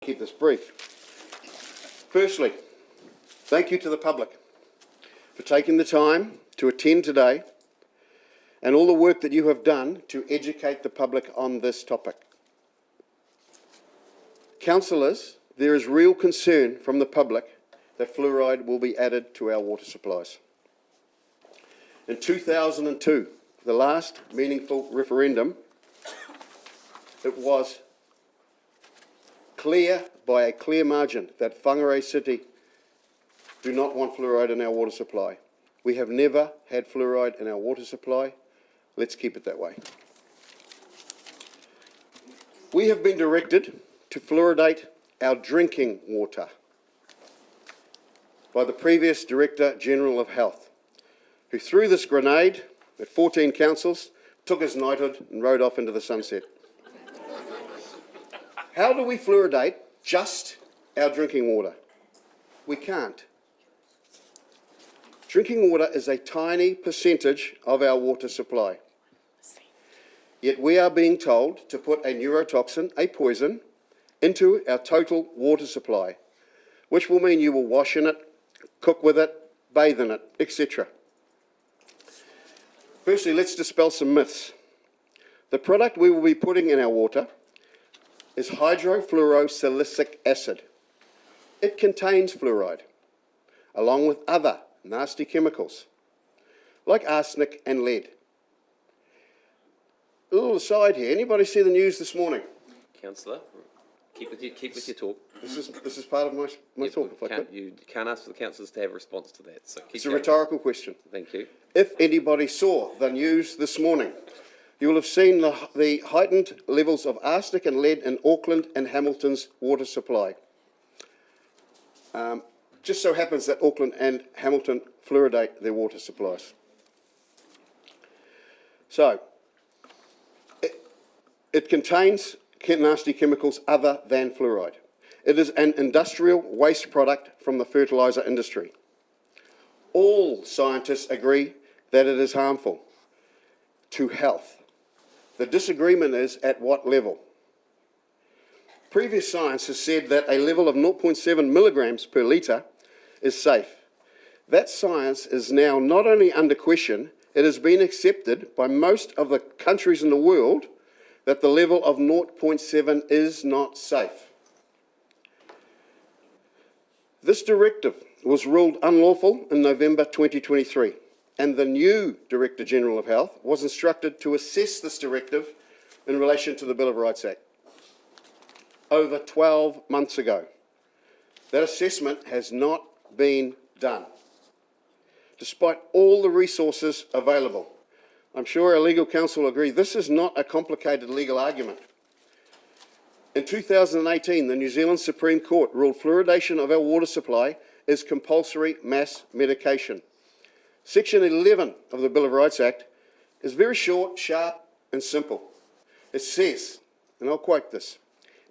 Keep this brief. Firstly, thank you to the public for taking the time to attend today and all the work that you have done to educate the public on this topic. Councillors, there is real concern from the public that fluoride will be added to our water supplies. In 2002, the last meaningful referendum, it was clear by a clear margin that Whangarei City do not want fluoride in our water supply. We have never had fluoride in our water supply. Let's keep it that way. We have been directed to fluoridate our drinking water by the previous Director General of Health, who threw this grenade at 14 councils, took his knighthood and rode off into the sunset. How do we fluoridate just our drinking water? We can't. Drinking water is a tiny percentage of our water supply. Yet we are being told to put a neurotoxin, a poison, into our total water supply, which will mean you will wash in it, cook with it, bathe in it, etc. Firstly, let's dispel some myths. The product we will be putting in our water is hydrofluorosilicic acid. It contains fluoride, along with other nasty chemicals, like arsenic and lead. A little aside here, anybody see the news this morning? Councillor, keep with your talk. This is part of my talk, if I could. You can't ask for the councillors to have a response to that. So it's a rhetorical question. Thank you. If anybody saw the news this morning, you will have seen the heightened levels of arsenic and lead in Auckland and Hamilton's water supply. Just so happens that Auckland and Hamilton fluoridate their water supplies. So, it contains nasty chemicals other than fluoride. It is an industrial waste product from the fertiliser industry. All scientists agree that it is harmful to health. The disagreement is at what level. Previous science has said that a level of 0.7 milligrams per litre is safe. That science is now not only under question, it has been accepted by most of the countries in the world that the level of 0.7 is not safe. This directive was ruled unlawful in November 2023, and the new Director General of Health was instructed to assess this directive in relation to the Bill of Rights Act over 12 months ago. That assessment has not been done, despite all the resources available. I'm sure our legal counsel will agree this is not a complicated legal argument. In 2018, the New Zealand Supreme Court ruled fluoridation of our water supply is compulsory mass medication. Section 11 of the Bill of Rights Act is very short, sharp and simple. It says, and I'll quote this,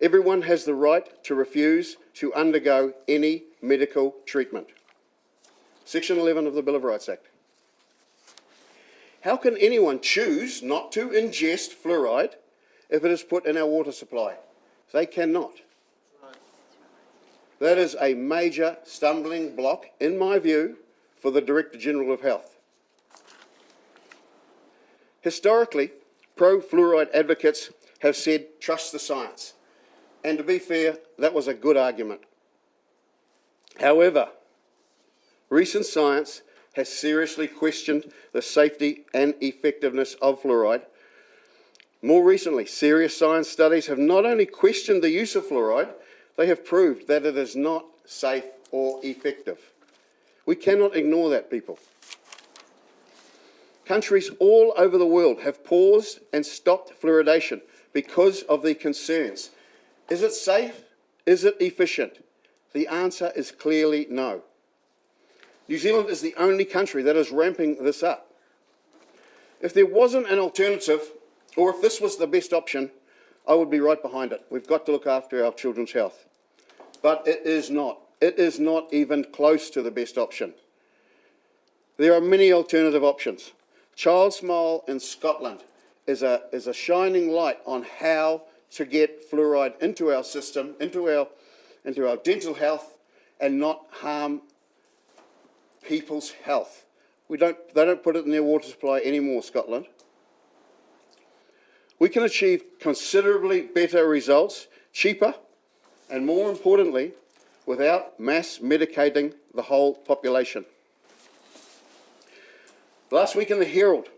"Everyone has the right to refuse to undergo any medical treatment." Section 11 of the Bill of Rights Act. How can anyone choose not to ingest fluoride if it is put in our water supply? They cannot. That is a major stumbling block, in my view, for the Director General of Health. Historically, pro-fluoride advocates have said, trust the science. And to be fair, that was a good argument. However, recent science has seriously questioned the safety and effectiveness of fluoride. More recently, serious science studies have not only questioned the use of fluoride, they have proved that it is not safe or effective. We cannot ignore that, people. Countries all over the world have paused and stopped fluoridation because of the concerns. Is it safe? Is it efficient? The answer is clearly no. New Zealand is the only country that is ramping this up. If there wasn't an alternative, or if this was the best option, I would be right behind it. We've got to look after our children's health. But it is not. It is not even close to the best option. There are many alternative options. Child Smile in Scotland is a shining light on how to get fluoride into our system, into our and to our dental health and not harm people's health. They don't put it in their water supply anymore, Scotland. We can achieve considerably better results, cheaper, and more importantly, without mass medicating the whole population. Last week in the Herald,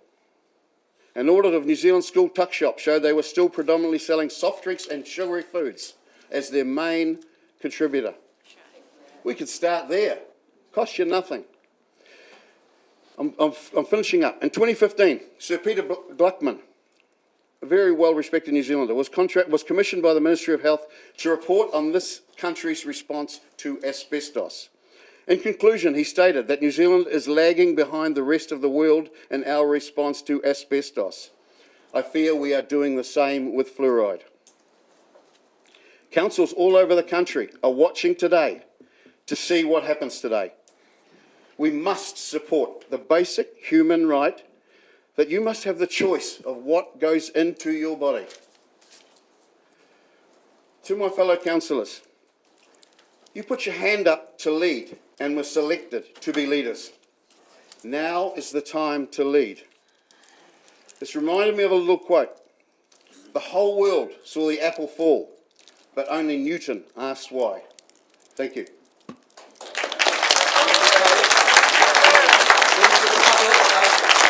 an audit of New Zealand school tuck shops showed they were still predominantly selling soft drinks and sugary foods as their main contributor. We could start there. Cost you nothing. I'm finishing up. In 2015, Sir Peter Gluckman, a very well-respected New Zealander, was commissioned by the Ministry of Health to report on this country's response to asbestos. In conclusion, he stated that New Zealand is lagging behind the rest of the world in our response to asbestos. I fear we are doing the same with fluoride. Councils all over the country are watching today to see what happens today. We must support the basic human right that you must have the choice of what goes into your body. To my fellow councillors, you put your hand up to lead and were selected to be leaders. Now is the time to lead. This reminded me of a little quote. The whole world saw the apple fall, but only Newton asked why. Thank you.